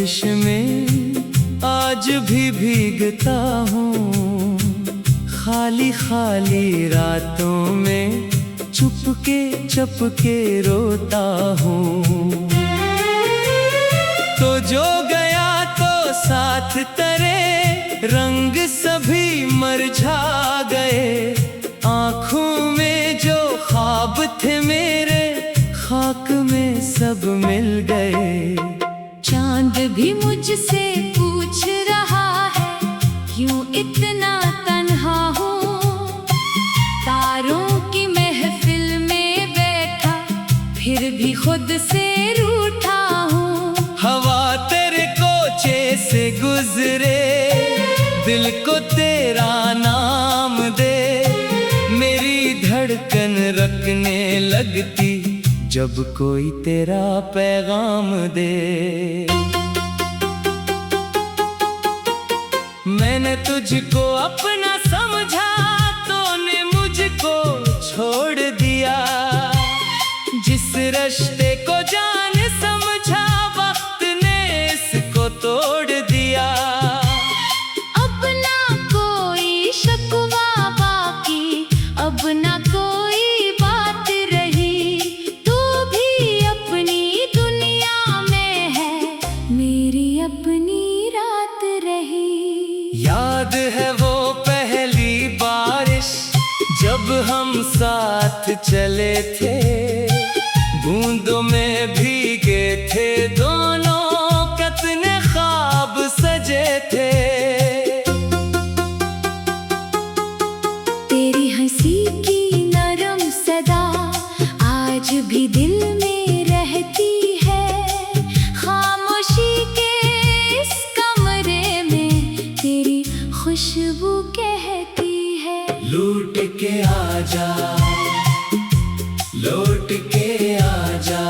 बारिश में आज भी भीगता हूँ, खाली खाली रातों में चुपके चुपके रोता हूँ। तो जो गया तो साथ तरे रंग सभी मरझा गए, आँखों में जो ख्वाब थे मेरे खाक में सब मिल गए। चांद भी मुझसे पूछ रहा है क्यों इतना तन्हा हूँ, तारों की महफिल में बैठा फिर भी खुद से रूठा हूँ। हवा तेरे कोचे से गुजरे, दिल को तेरा नाम दे, मेरी धड़कन रखने लगती जब कोई तेरा पैगाम दे। मैंने तुझको अपना समझा, तूने मुझको छोड़ दिया, जिस रिश्ते को जान समझा वक्त ने इसको तोड़ दिया। अब ना कोई शिकवा बाकी, अब ना कोई बात रही, तू भी अपनी दुनिया में है, मेरी अपनी रात रही। याद है वो पहली बारिश जब हम साथ चले थे, बूंदों में भीगे थे दोनों, कितने ख्वाब सजे थे। तेरी हंसी की नरम सदा आज भी दिल में रहती है, खामोशी के इस कमरे में तेरी खुशबू कहती है। लौट के आजा, लौट के आजा,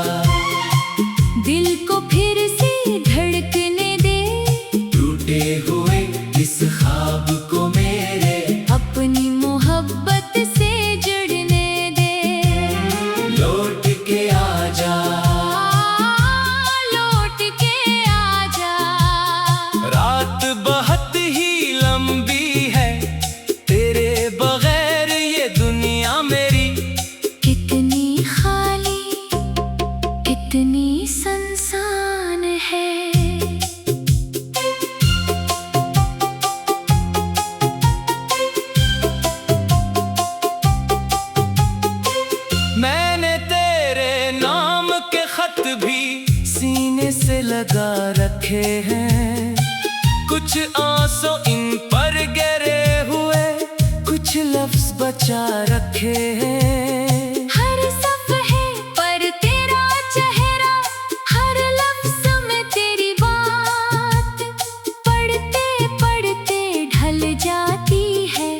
दिल को फिर से धड़कने दे, टूटे हुए इस ख्वाब को मेरे अपनी मोहब्बत से जुड़ने दे। लौट के आजा, लौट के आजा। रात बहुत ही लंबी है, तेरे बगैर ये दुनिया मेरी कितनी खाली, कितनी सुनसान है। मैंने तेरे नाम के खत भी सीने से लगा रखे हैं, कुछ आंसू इन पर गिरे हुए, कुछ लफ्ज बचा रखे हैं। हर सफ़हे पर तेरा चेहरा, हर लफ्ज़ में तेरी बात, पढ़ते पढ़ते ढल जाती है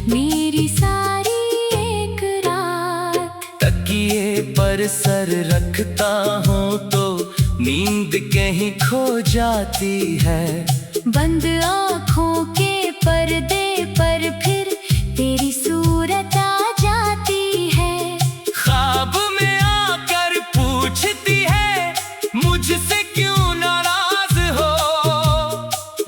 मेरी सारी एक रात। तकिए पर सर रखता हूँ तो नींद कहीं खो जाती है, बंद आँखों के पर्दे पर फिर तेरी सूरत आ जाती है। ख्वाब में आकर पूछती है मुझसे क्यों नाराज हो,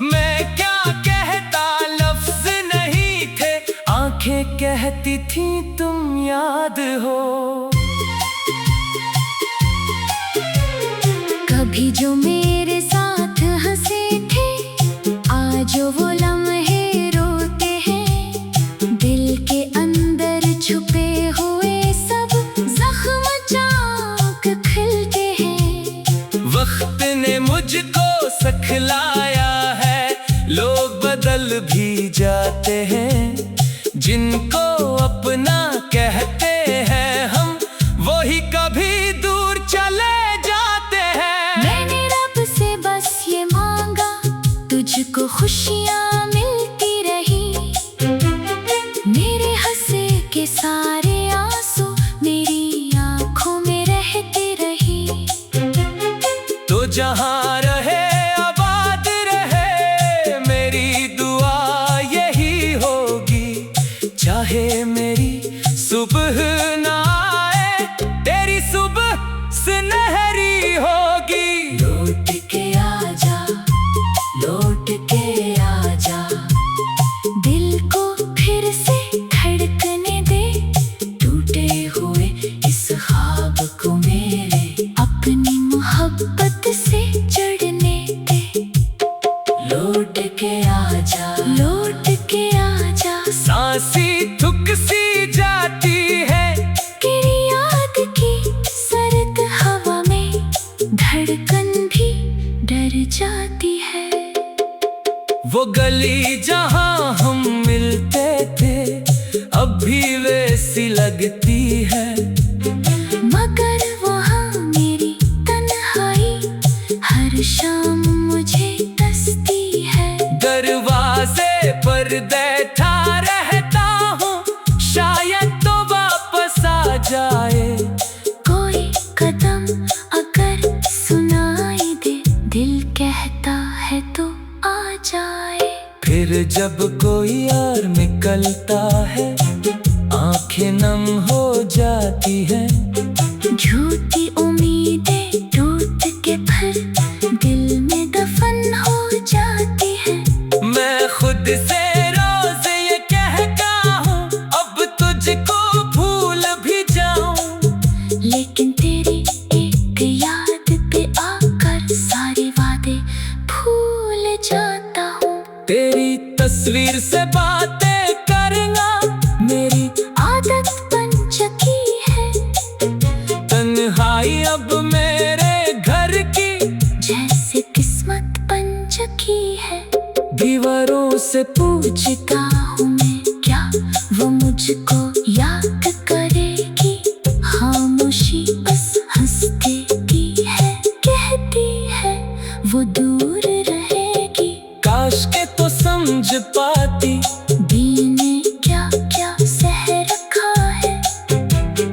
मैं क्या कहता लफ्ज नहीं थे, आंखें कहती थी तुम याद हो। कभी जो मेरे साथ हंसे थे, आज वो लम्हे रोते हैं, दिल के अंदर छुपे हुए सब जख्म चाक खिलते हैं। वक्त ने मुझको सिखलाया है, लोग बदल भी जाते हैं, जिनको अपना कहते हैं हम वही कभी दूर चले जाते हैं। मैंने रब से बस ये मांगा, तुझको खुशियाँ मिलती रही, मेरे हंसे के सारे आंसू मेरी आँखों में रहते रही। तो जहाँ रहे आबाद रहे, मेरी दुआ यही होगी, चाहे मेरी सुबह ना आए, तेरी सुबह सुनहरी होगी। लौट के आजा। आजा, लौट के आजा। सांसी थुक सी जाती है, तेरी याद की सर्द हवा में धड़कन भी डर जाती है। वो गली जहां हम मिलते थे अब भी वैसी लगती है, मगर वहाँ मेरी तन्हाई हर शाम मुझे डसती है। दरवाजे पर बैठा रहता हूँ, शायद तो वापस आ जाए। कोई कदम अगर सुनाई दे, दिल कहता है तो आ जाए। फिर जब कोई यार निकलता है, आंखें नम हो जाती हैं। झूठी उम्मीदें टूट के फिर दिल में दफन हो जाती है। मैं खुद से रोज ये कहता हूँ, अब तुझको भूल भी जाऊं, लेकिन तेरी एक याद पे आकर सारे वादे भूल जाता हूँ। तेरी तस्वीर से बातें करना मेरी आदत बन चुकी है, तन्हाई अब मेरे घर की जैसे किस्मत बन चुकी है। दीवारों से पूछता पूछता हूँ मैं क्या वो मुझको याद करेगी। खामोशी बस हंस देती है, कहती है वो दूर रहेगी। काश के तो समझ पाती बीने क्या क्या सह रखा है,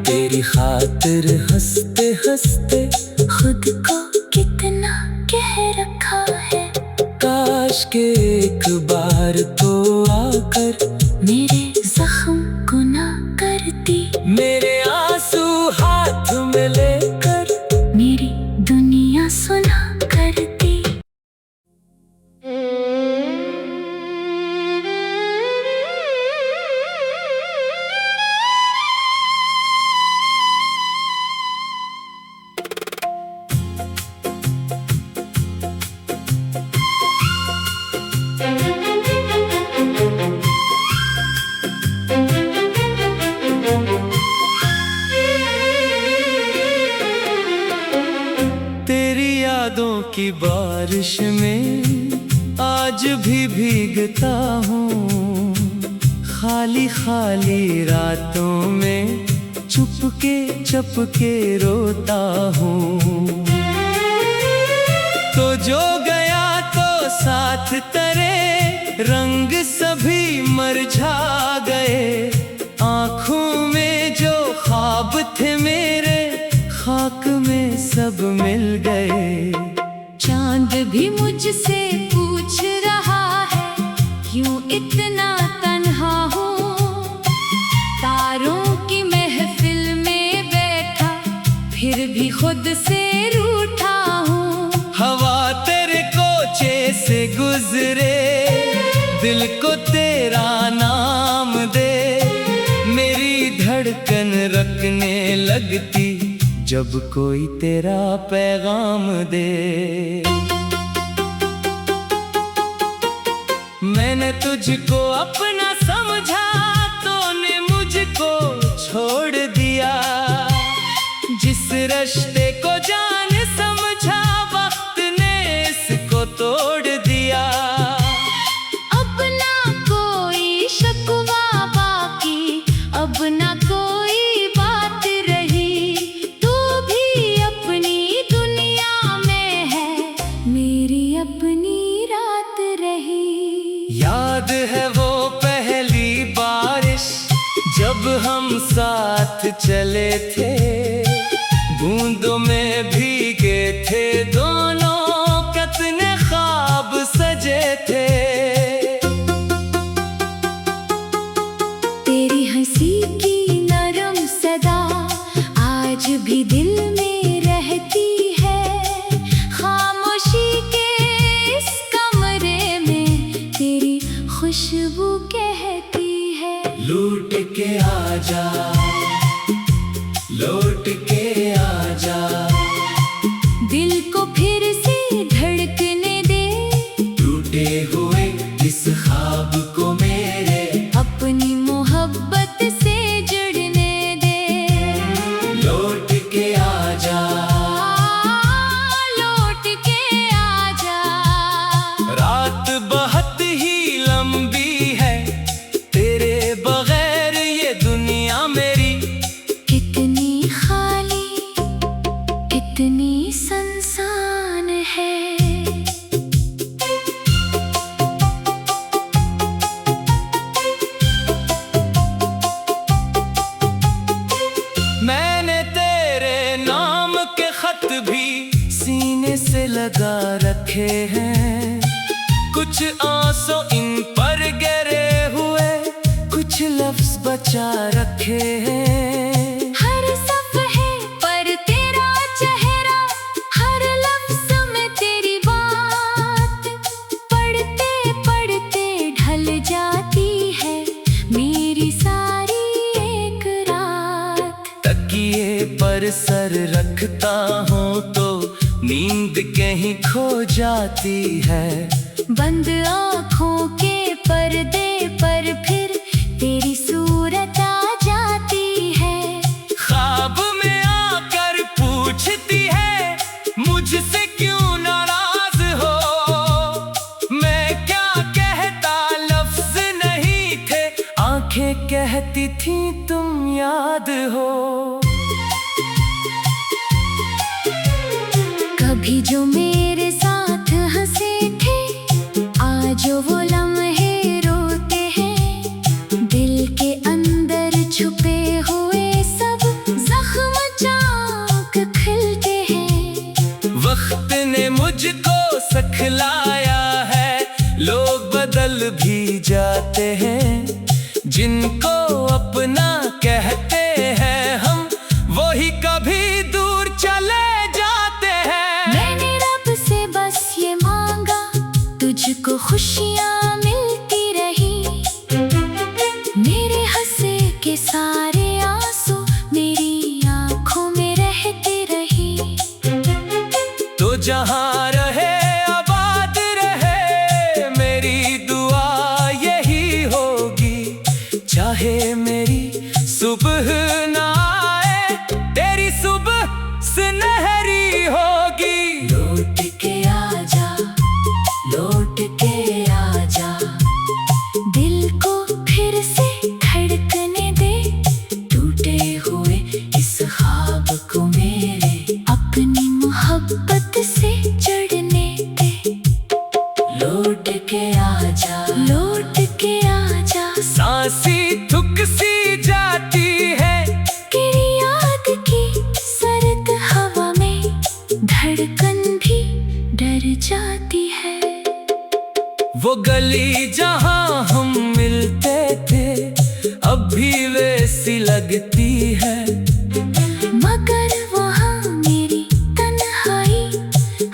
तेरी खातिर हंसते हंसते खुद को कितना कह रखा है। काश के एक बार तो आकर मेरे जख्म को ना करती, मेरे आंसू हाथ में लेकर मेरी दुनिया सुना करती। तेरी यादों की बारिश में आज भी भीगता हूँ, खाली खाली रातों में चुपके चुपके रोता हूँ। तो जो गया तो साथ तरे रंग सभी मरझा गए, आँखों में जो ख्वाब थे मेरे खाक में सब मिल गए। चांद भी मुझसे पूछ रहा है क्यों इतना तन्हा हूँ। तारों की महफिल में बैठा फिर भी खुद से रूठा हूँ। हवा तेरे कोचे से गुजरे, दिल को तेरा नाम दे, मेरी धड़कन रखने लगती जब कोई तेरा पैगाम दे। मैंने तुझको अपना समझा, तूने मुझको छोड़ दिया। जिस रिश्ते को जान समझा, वक्त ने इसको तोड़ दिया। अब ना कोई शिकवा बाकी, अब ना कोई बात रही। तू भी अपनी दुनिया में है, मेरी अपनी रात रही। याद है वो पहली बारिश जब हम साथ चले थे, बूंदों में भीगे थे दोनों, कितने ख्वाब सजे थे। तेरी हंसी की नरम सदा आज भी दिल में रहती है। खामोशी के इस कमरे में तेरी खुशबू कहती है। लौट के आजा, लौट के आजा, दिल को फिर से धड़कने दे। टूटे हुए इस कुछ आंसू इन पर गिरे हुए, कुछ लफ्ज बचा रखे हैं। हर सफ़हे पर तेरा चेहरा, हर लफ्ज़ में तेरी बात, पढ़ते पढ़ते ढल जाती है मेरी सारी एक रात। तकिए पर सर रखता हूँ तो नींद कहीं खो जाती है। बंद आँखों के पर्दे पर फिर तेरी सूरत आ जाती है। ख्वाब में आकर पूछती है मुझसे क्यों नाराज हो। मैं क्या कहता लफ्ज नहीं थे, आंखें कहती थी तुम याद हो। कभी जो मेरे साथ हंसे थे, आज वो लम्हे रोते हैं। दिल के अंदर छुपे हुए सब जख्म चाक खिलते हैं। वक्त ने मुझको सिखलाया है, लोग बदल भी जाते हैं। जिनको अपना कहते हैं हम, वही कभी दूर चले जाते हैं। मैंने रब से बस ये मांगा, तुझको खुशियाँ मिलती रही। मेरे हंसे के सारे आंसू मेरी आँखों में रहते रही। तो जहाँ रहे आबाद रहे, मेरी दुआ यही होगी। चाहे मेरी सुबह ना आए, तेरी सुबह सुनहरी होगी। लौट के आजा, लौट के आजा, दिल को फिर से धड़कने दे। टूटे हुए इस ख्वाब को मेरे अपनी मोहब्बत से जड़ने दे। लौट के आजा, लौट के आजा, सांसी थुक सी जाती है। तेरी याद की सर्द हवा में धड़कन भी डर जाती है। वो गली जहाँ हम मिलते थे, अब भी वैसी लगती है। मगर वहाँ मेरी तन्हाई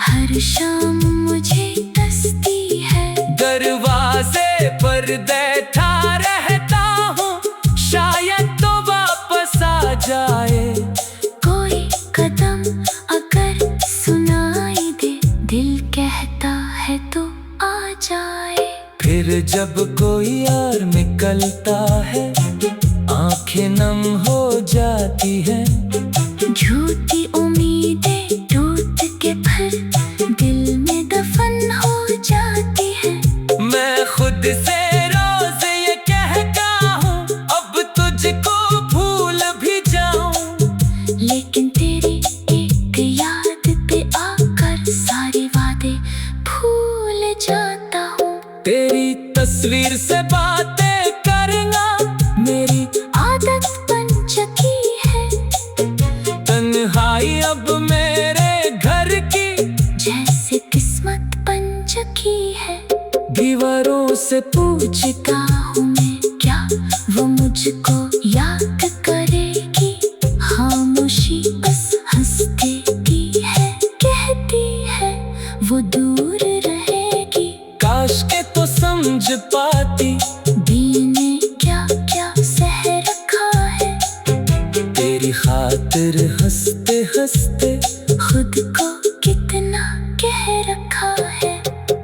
हर शाम मुझे डसती है। दरवाजे पर बैठा रहता हूँ, शायद तो वापस आ जाए। कोई कदम अगर सुनाई दे, दिल कहता है तो आ जाए। फिर जब कोई यार निकलता है, आंखें नम हो जाती हैं। झूठी उम्मीदें टूट के फिर दिल में दफन हो जाती है। मैं खुद से रोज ये कहता हूँ, अब तुझको भूल भी जाऊं। लेकिन तेरी एक याद पे आकर सारे वादे भूल जाता हूँ। तेरी तस्वीर से बातें करना मेरी आदत बन चुकी है। तन्हाई अब मेरे घर की जैसे किस्मत बन चुकी है। दीवारों से पूछता हूँ मैं, क्या वो मुझको याद करेगी। खामोशी बस हंस देती है, कहती है वो दूर रहेगी। काश के तो समझ पाती, दीने क्या क्या सह रखा है। तेरी खातिर हंसते हंसते खुद को कितना कह रखा है।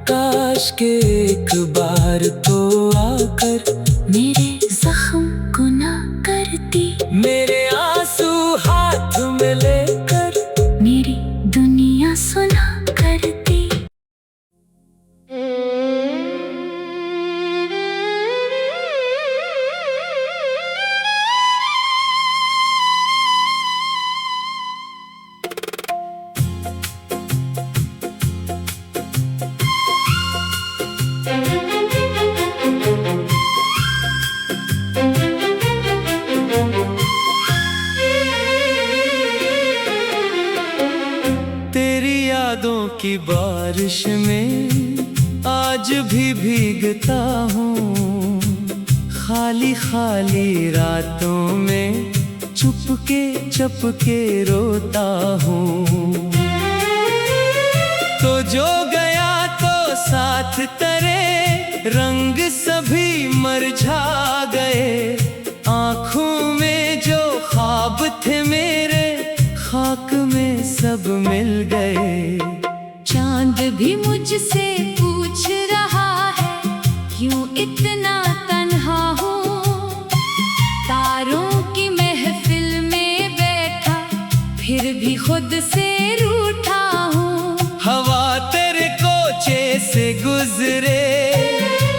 काश के एक बार तो आकर मेरे जख्म को ना करती। मेरे आंसू हाथ में लेकर मेरी दुनिया सुना करती। आज भी भीगता हूँ खाली खाली रातों में, चुपके चुपके रोता हूँ। तो जो गया तो साथ तरे, रंग सभी मरझा गए। आँखों में जो ख्वाब थे मेरे, खाक में सब मिल गए। चांद भी मुझसे पूछ रहा है, क्यों इतना तन्हा हूँ। तारों की महफिल में बैठा, फिर भी खुद से रूठा हूँ। हवा तेरे कोचे से गुजरे,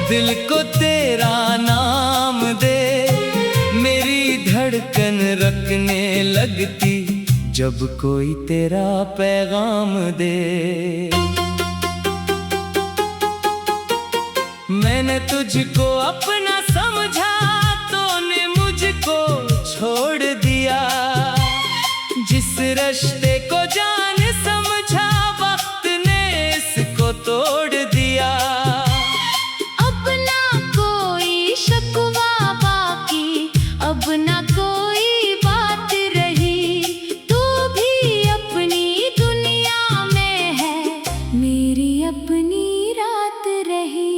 दिल को तेरा नाम दे। मेरी धड़कन रखने लगती, जब कोई तेरा पैगाम दे। मैंने तुझको अपना समझा, तूने मुझको छोड़ दिया। जिस रिश्ते को जान समझा, वक्त ने इसको तोड़ दिया। अब ना कोई शिकवा बाकी, अब ना कोई बात रही। तू भी अपनी दुनिया में है, मेरी अपनी रात रही।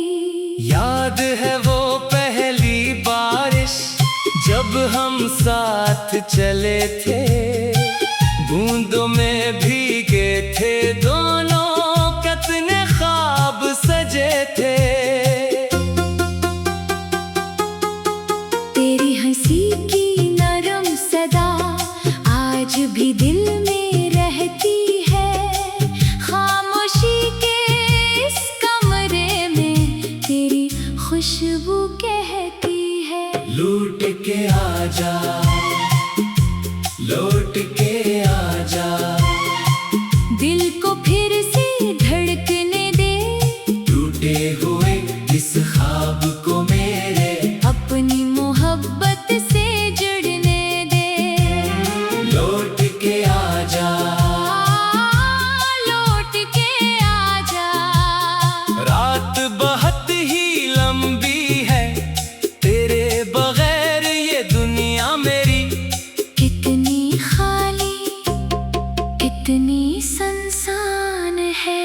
याद है वो पहली बारिश, जब हम साथ चले थे। बूंदों में भीगे थे दोनों, कितने ख्वाब सजे थे। तेरी हंसी की नरम सदा आज भी दिल में रहती है। खामोशी के इस कमरे में तेरी खुशबू कहती है। लूट के आजा, लौट के आजा। दिल को फिर से धड़कने दे, टूटे हुए इस ख्वाब को मेरे, अपनी मोहब्बत से जुड़ने दे। लौट के आजा, लौट के आजा। रात बहुत ही लंबी है, तेरे बगैर ये दुनिया मेरी कितनी खाली, कितनी सुनसान है।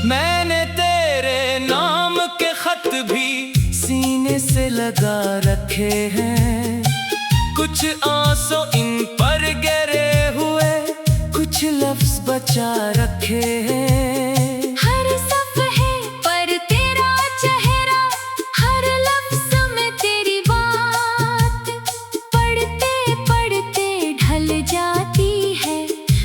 मैंने तेरे नाम के खत भी सीने से लगा रखे हैं। कुछ आंसू इन पर गिरे हुए, कुछ लफ्ज बचा रखे हैं। हर सफ़हे पर तेरा चेहरा, हर लफ्ज़ में तेरी बात। पढ़ते पढ़ते ढल जाती है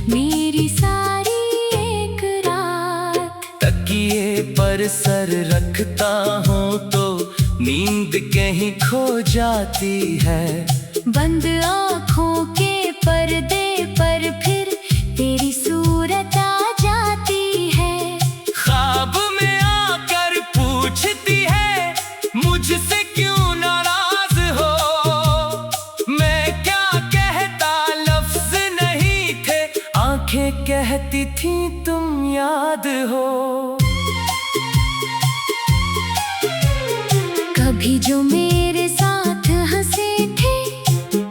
मेरी सारी एक रात। तकिए पर सर रखता हूँ तो नींद कहीं खो जाती है। बंद आँखों के पर्दे पर फिर तेरी सूरत आ जाती है। ख्वाब में आकर पूछती है, मुझसे क्यों नाराज हो। मैं क्या कहता लफ्ज नहीं थे, आंखें कहती थी तुम याद हो। कभी जो मेरे साथ हंसे थे,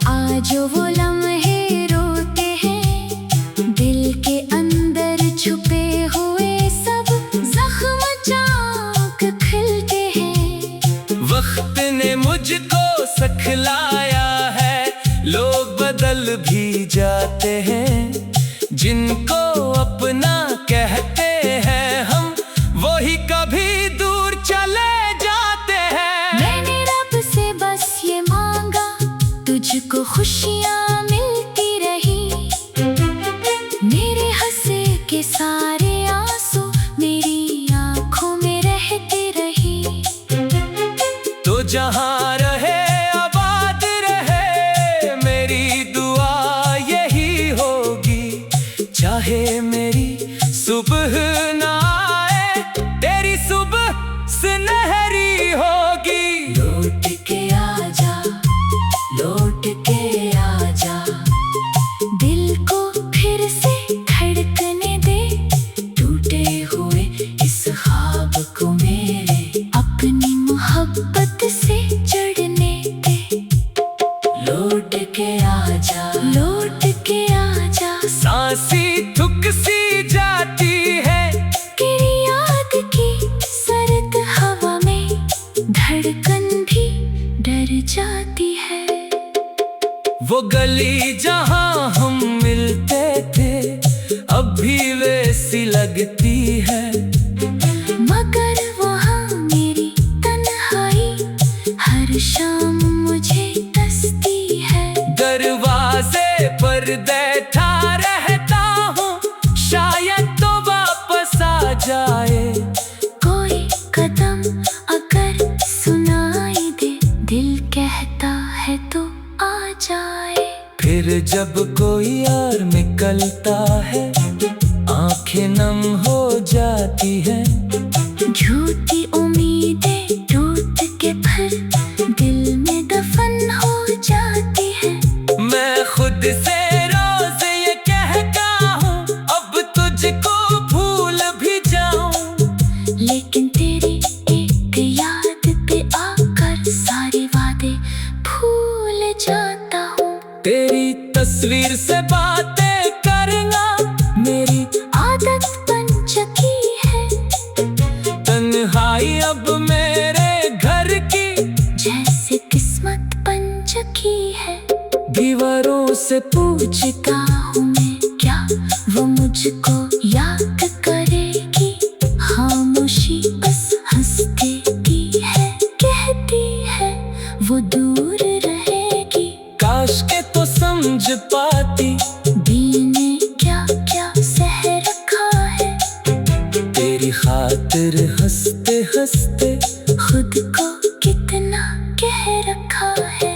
आज वो लम्हे रोते हैं। दिल के अंदर छुपे हुए सब जख्म चाक खिलते हैं। वक्त ने मुझको सिखलाया है, लोग बदल भी जाते हैं। जिनको अपना कहते हैं हम, वही कभी दूर चले जाते हैं। मैंने रब से बस ये मांगा, तुझको खुशियाँ मिलती रही। मेरे हंसे के सारे आंसू मेरी आँखों में रहते रही। तो जहाँ रहे आबाद रहे, मेरी दुआ यही होगी। चाहे मेरी सुबह ना आए, तेरी सुबह सुनहरी होगी। लौट के आजा, लौट के लौट के आजा, लौट के आजा। सांसी थुक सी जाती है, तेरी याद की सर्द हवा में धड़कन भी डर जाती है। वो गली जहां हम मिलते थे अब भी वैसी लगती है, मगर वहाँ मेरी तन्हाई हर शाम मुझे डसती है। दरवाजे पर बैठा रहता हूँ, शायद तो वापस आ जाए। कोई कदम अगर सुनाई दे, दिल कहता है तो आ जाए। फिर जब कोई यार निकलता है, आंखें नम हो जाती हैं। झूठी उम्मीदें टूट के फिर दिल में दफन हो जाती है। मैं खुद से रोज ये कहता हूँ, अब तुझको भूल भी जाऊं, लेकिन तेरी एक याद पे आकर सारे वादे भूल जाता हूँ। तेरी तस्वीर से बातें करना मेरी आदत बन चुकी है, तन्हाई अब मेरे घर की जैसे किस्मत बन चुकी है। दीवारों से पूछता हूँ मैं, क्या वो मुझको याद करेगी? खामोशी बस हंसते की है, कहती है वो दूर रहेगी। काश के तो समझ पाती, दीने क्या क्या सह रखा है। तेरी खातिर हंसते हंसते खुद को कितना कह रखा है।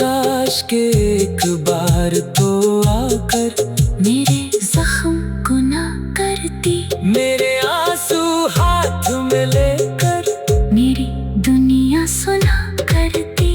काश के एक बार तो आकर मेरे जख्म को ना करती, मेरे आंसू हाथ में लेकर मेरी दुनिया सुना करती।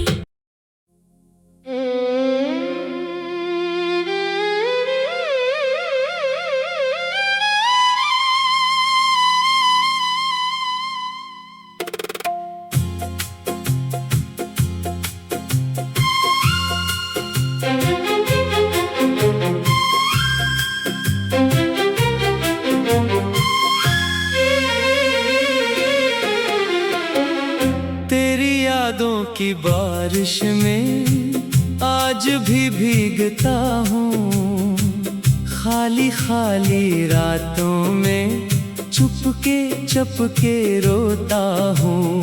तेरी यादों की बारिश में आज भी भीगता हूँ, खाली खाली रातों में चुपके चुपके रोता हूँ।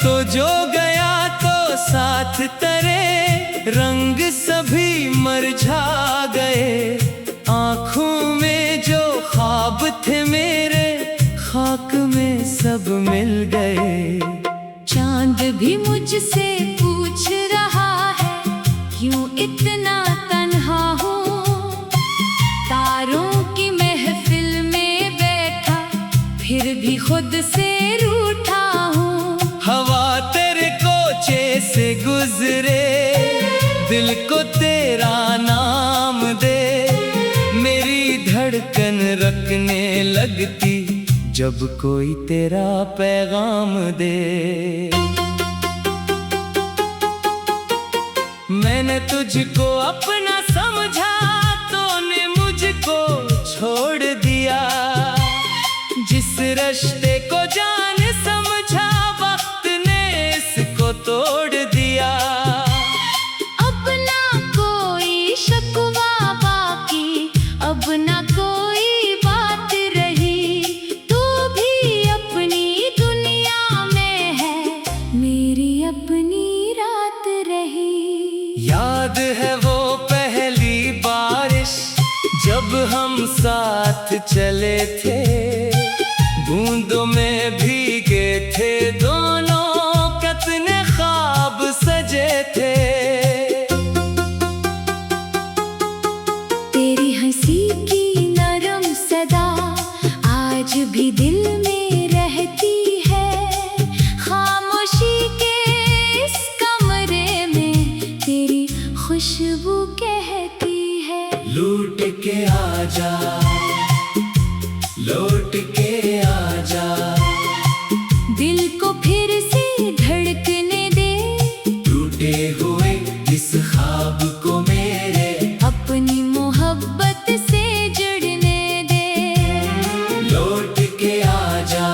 तो जो गया तो साथ तरे रंग सभी मरझा गए, आँखों में जो ख्वाब थे मेरे खाक में सब मिल गए। चांद भी मुझसे पूछ रहा है, क्यों इतना तन्हा हूँ? तारों की महफिल में बैठा फिर भी खुद से रूठा हूँ। हवा तेरे कोचे से गुजरे, दिल को तेरा नाम दे, मेरी धड़कन रखने लगती जब कोई तेरा पैगाम दे। मैंने तुझको अपना समझा, तूने मुझको छोड़ दिया। जिस रिश्ते को जान समझा, वक्त ने इसको तोड़ दिया। अब ना कोई शिकवा बाकी, अब ना कोई बात रही। तू भी अपनी दुनिया में है, मेरी अपनी रात रही। याद है वो पहली बारिश जब हम साथ चले थे, बूंदों में भीगे थे दोनों, कितने ख्वाब सजे थे। तेरी हंसी की नरम सदा आज भी दिल में रहती है। खामोशी के इस कमरे में तेरी खुशबू कहती है, लौट के आजा, लौट के आजा। दिल को फिर से धड़कने दे, टूटे हुए इस ख्वाब को मेरे अपनी मोहब्बत से जुड़ने दे। लौट के आजा,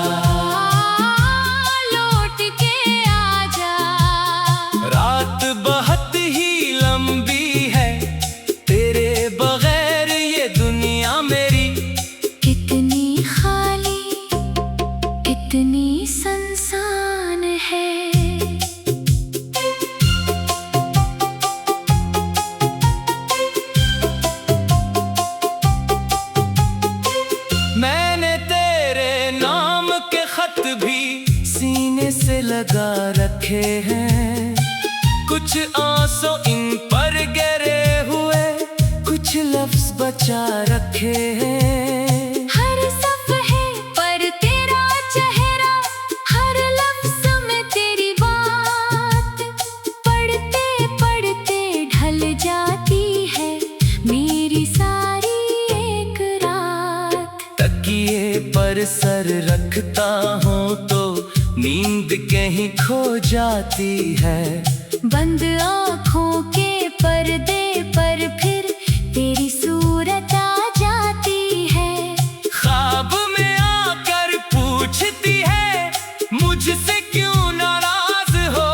लौट के आजा। रात बहुत ही लंबी है, तेरे बगैर ये दुनिया मेरी कितनी खाली, कितनी सुनसान है। मैंने तेरे नाम के खत भी सीने से लगा रखे हैं। कुछ आंसू इन पर गिरे हुए, कुछ लफ्ज बचा रखे हैं। हर सफ़हे पर तेरा चेहरा, हर लफ्ज़ में तेरी बात। पढ़ते पढ़ते ढल जाती है मेरी सारी एक रात। तकिए पर सर रखता हूँ तो नींद कहीं खो जाती है। बंद आँखों के पर्दे पर फिर तेरी सूरत आ जाती है। ख्वाब में आकर पूछती है मुझसे क्यों नाराज हो।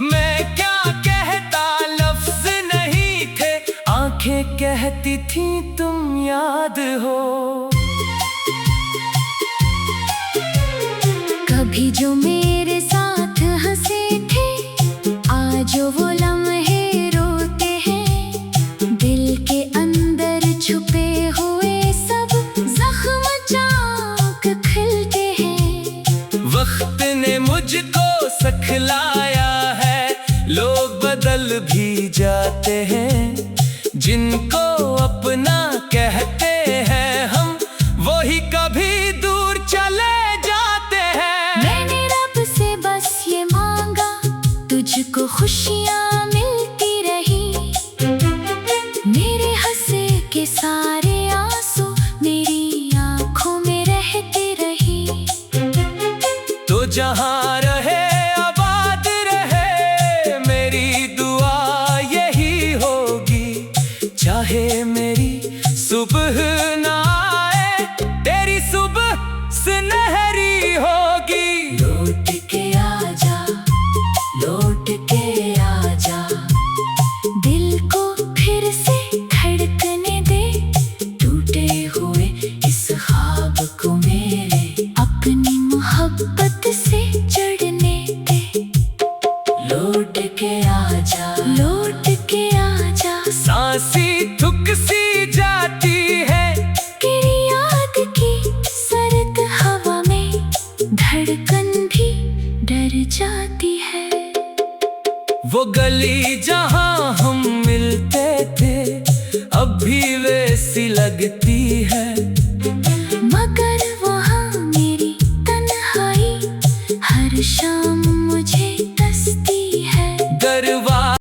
मैं क्या कहता लफ्ज नहीं थे, आंखें कहती थी तुम याद हो। कभी जो मेरे साथ हंसे थे, आज वो लम्हे रोते हैं। दिल के अंदर छुपे हुए सब जख्म चाक खिलते हैं। वक्त ने मुझको सिखलाया है, लोग बदल भी जाते हैं। जिनको अपना कहते हैं हम, वही कभी दूर चले जाते हैं। मैंने रब से बस ये मांगा, तुझको खुशियाँ मिलती रही। मेरे हंसे के सारे आंसू मेरी आँखों में रहते रही। तो जहाँ रहे आबाद रहे, मेरी दुआ यही होगी। चाहे मेरी सुबह ना आए, तेरी सुबह सुनहरी होगी। लौट के आजा, लौट के आजा। दिल को फिर से धड़कने दे, टूटे हुए इस ख्वाब को मेरे अपनी मोहब्बत से जुड़ने दे। लौट के आजा, लौट के आजा। सांसी थुक सी जाती है, तेरी याद की सर्द हवा में धड़कन भी डर जाती है। वो गली जहाँ हम मिलते थे, अब भी वैसी लगती है। मगर वहाँ मेरी तन्हाई हर शाम